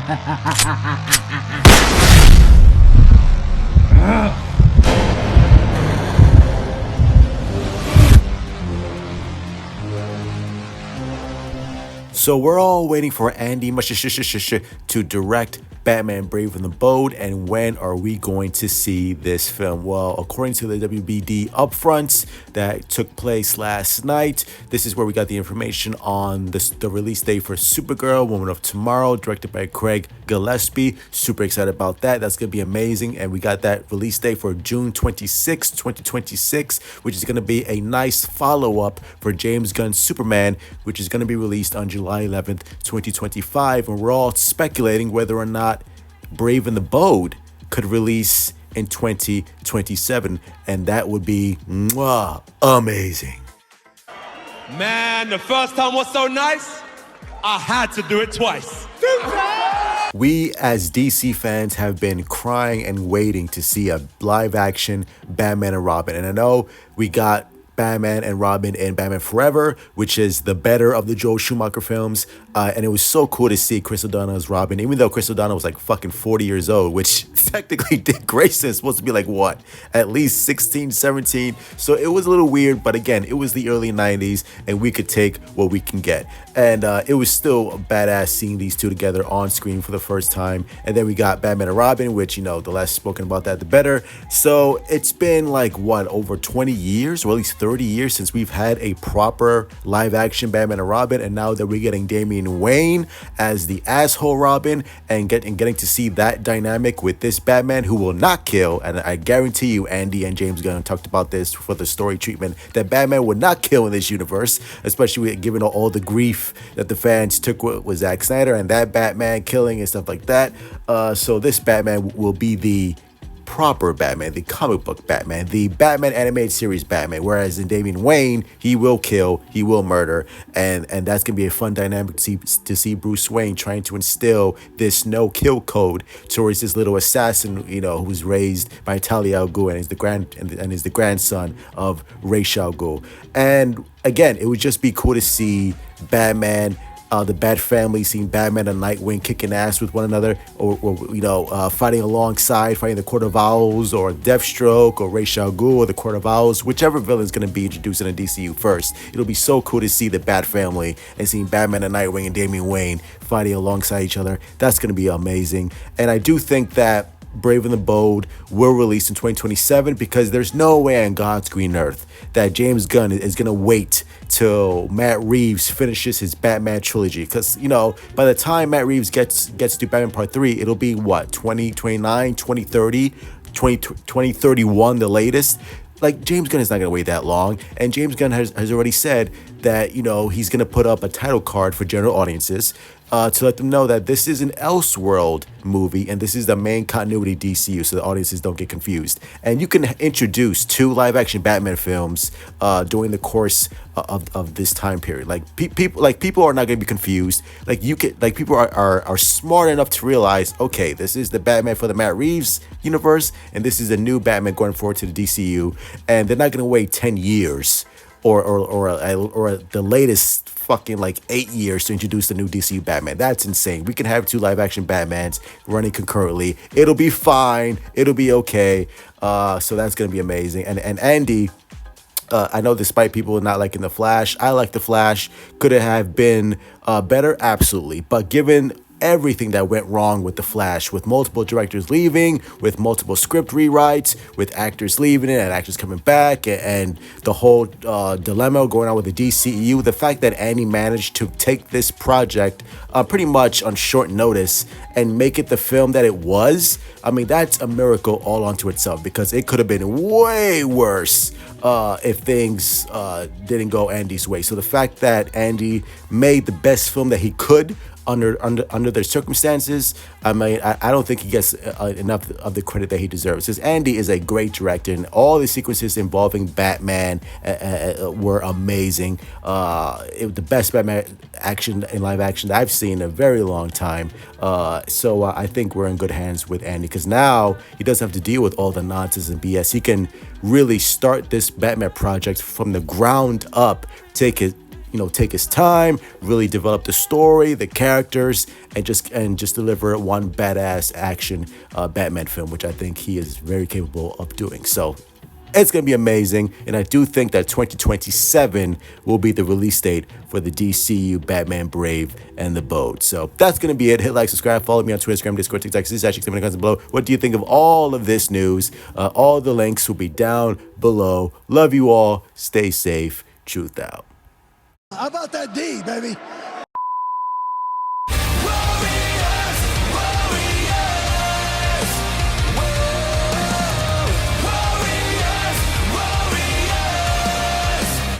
So we're all waiting for Andy Muschietti to direct Batman Brave and the Bold, and when are we going to see this film? Well, according to the WBD upfronts that took place last night, this is where we got the information on the release date for Supergirl, Woman of Tomorrow, directed by Craig Gillespie. Super excited about that. That's going to be amazing. And we got that release date for June 26, 2026, which is going to be a nice follow-up for James Gunn's Superman, which is going to be released on July 11th, 2025. And we're all speculating whether or not Brave and the Bold could release in 2027, and that would be amazing. Man, the first time was so nice, I had to do it twice. We as DC fans have been crying and waiting to see a live action Batman and Robin, and I know we got Batman and Robin in Batman Forever, which is the better of the Joel Schumacher films. And it was so cool to see Chris O'Donnell as Robin, even though Chris O'Donnell was like fucking 40 years old, which technically Dick Grayson is supposed to be like, what, at least 16, 17. So it was a little weird, but again, it was the early 90s and we could take what we can get. And it was still a badass seeing these two together on screen for the first time. And then we got Batman and Robin, which, you know, the less spoken about that, the better. So it's been like, what, over 20 years, or at least 30 years since we've had a proper live action Batman and Robin. And now that we're getting Damian Wayne as the asshole Robin and getting to see that dynamic with this Batman who will not kill. And I guarantee you, Andy and James Gunn talked about this for the story treatment, that Batman would not kill in this universe, especially given all the grief that the fans took with Zack Snyder and that Batman killing and stuff like that. So this Batman will be the proper Batman, the comic book Batman, the Batman animated series Batman, whereas in Damian Wayne, he will kill, he will murder, and that's gonna be a fun dynamic to see Bruce Wayne trying to instill this no-kill code towards this little assassin, you know, who's raised by Talia al Ghul and is the grandson of Ra's al Ghul. And again, it would just be cool to see Batman, the Bat family, seeing Batman and Nightwing kicking ass with one another, or fighting alongside, fighting the Court of Owls, or Deathstroke, or Ra's al Ghul, or the Court of Owls, whichever villain is going to be introduced in the DCU first. It'll be so cool to see the Bat family and seeing Batman and Nightwing and Damian Wayne fighting alongside each other. That's going to be amazing. And I do think that Brave and the Bold will release in 2027, because there's no way on God's green earth that James Gunn is going to wait till Matt Reeves finishes his Batman trilogy. Because, you know, by the time Matt Reeves gets to Batman Part 3, it'll be, what, 2029, 2030, 2031 the latest. Like, James Gunn is not going to wait that long. And James Gunn has already said that, you know, he's going to put up a title card for general audiences to let them know that this is an Elseworld movie and this is the main continuity DCU, so the audiences don't get confused. And you can introduce 2 live-action Batman films during the course of this time period. Like people are not going to be confused. People are smart enough to realize, okay, this is the Batman for the Matt Reeves universe, and this is the new Batman going forward to the DCU, and they're not going to wait 10 years or the latest fucking like 8 years to introduce the new DCU Batman. That's insane. We can have 2 live action Batmans running concurrently. It'll be fine. It'll be okay. So that's gonna be amazing. And Andy, I know despite people not liking The Flash, I like The Flash. Could it have been better? Absolutely. But given everything that went wrong with The Flash, with multiple directors leaving, with multiple script rewrites, with actors leaving it and actors coming back, and the whole dilemma going on with the DCEU, the fact that Andy managed to take this project pretty much on short notice and make it the film that it was, I mean, that's a miracle all unto itself, because it could have been way worse if things didn't go Andy's way. So the fact that Andy made the best film that he could under their circumstances, I mean, I don't think he gets enough of the credit that he deserves. Because Andy is a great director, and all the sequences involving Batman were amazing. The best Batman action in live action that I've seen in a very long time. So I think we're in good hands with Andy, because now he doesn't have to deal with all the nonsense and BS. He can really start this Batman project from the ground up, take it take his time, really develop the story, the characters, and just deliver one badass action Batman film, which I think he is very capable of doing. So it's going to be amazing, and I do think that 2027 will be the release date for the DCU Batman Brave and the Bold. So that's going to be it. Hit like, subscribe, follow me on Twitter, Instagram, Discord, TikTok. This is actually in the comments below. What do you think of all of this news? All the links will be down below. Love you all. Stay safe. Truth out. How about that D, baby?